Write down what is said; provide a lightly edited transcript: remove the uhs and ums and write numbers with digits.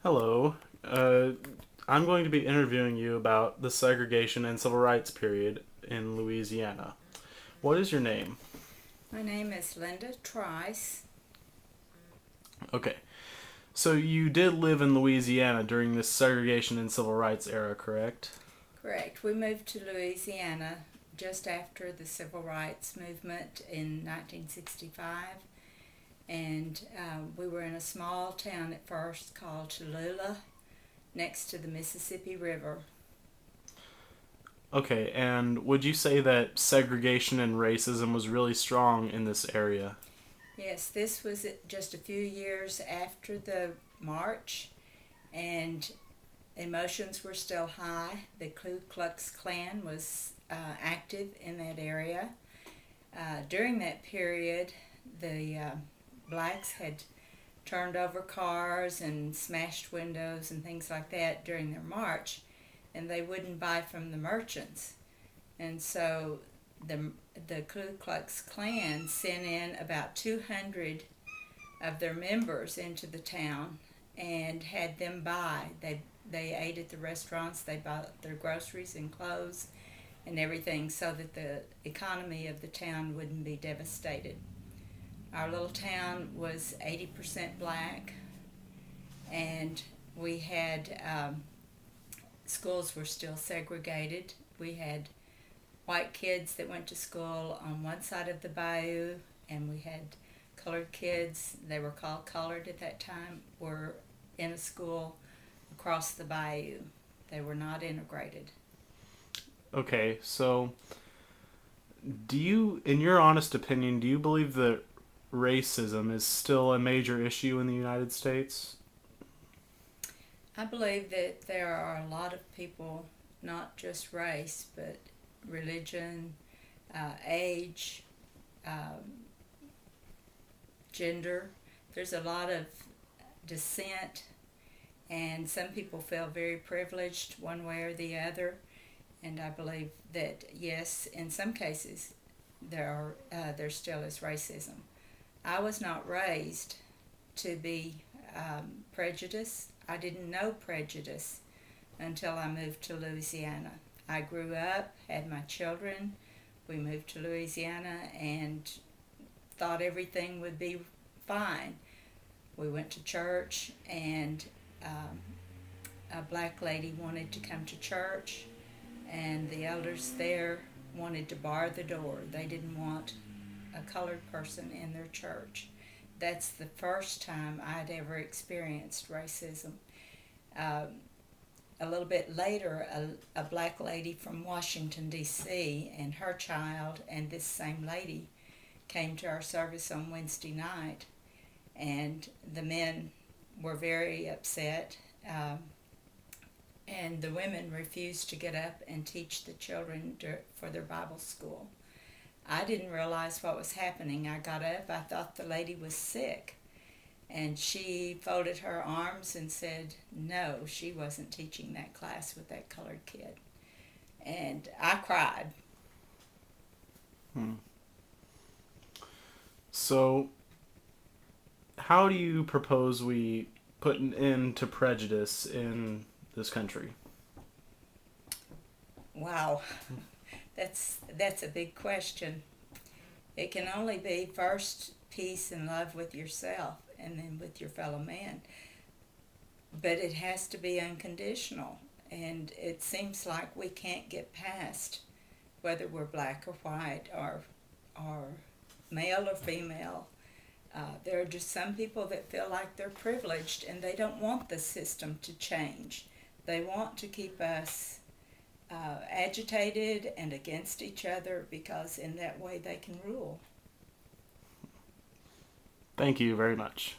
Hello. I'm going to be interviewing you about the segregation and civil rights period in Louisiana. What is your name? My name is Linda Trice. Okay. So you did live in Louisiana during this segregation and civil rights era, correct? Correct. We moved to Louisiana just after the Civil Rights Movement in 1965, and we were in a small town at first called Tallulah, next to the Mississippi River. Okay, and would you say that segregation and racism was really strong in this area? Yes, this was just a few years after the march, and emotions were still high. The Ku Klux Klan was active in that area. During that period, the blacks had turned over cars and smashed windows and things like that during their march, and they wouldn't buy from the merchants. And so the the Ku Klux Klan sent in about 200 of their members into the town and had them buy. They ate at the restaurants. They bought their groceries and clothes and everything so that the economy of the town wouldn't be devastated. Our little town was 80% black, and we had schools were still segregated. We had white kids that went to school on one side of the bayou, and we had colored kids. They were called colored at that time. Were in a school across the bayou. They were not integrated. Okay, so do you, in your honest opinion, do you believe that racism is still a major issue in the United States? I believe that there are a lot of people, not just race, but religion, age, um, gender. There's a lot of dissent, and some people feel very privileged one way or the other. And I believe that yes, in some cases, there still is racism. I was not raised to be prejudiced. I didn't know prejudice until I moved to Louisiana. I grew up, had my children. We moved to Louisiana and thought everything would be fine. We went to church, and um, a black lady wanted to come to church, and the elders there wanted to bar the door. They didn't want a colored person in their church. That's the first time I'd ever experienced racism. Um, a little bit later, a black lady from Washington, D.C., and her child, and this same lady came to our service on Wednesday night, and the men were very upset. And the women refused to get up and teach the children for their Bible school. I didn't realize what was happening. I got up, I thought the lady was sick, and she folded her arms and said no, she wasn't teaching that class with that colored kid. And I cried. Hmm. So, how do you propose we put an end to prejudice in this country? Wow, that's a big question. It can only be first peace and love with yourself and then with your fellow man. But it has to be unconditional. And it seems like we can't get past whether we're black or white or male or female. There are just some people that feel like they're privileged and they don't want the system to change. They want to keep us agitated and against each other because in that way they can rule. Thank you very much.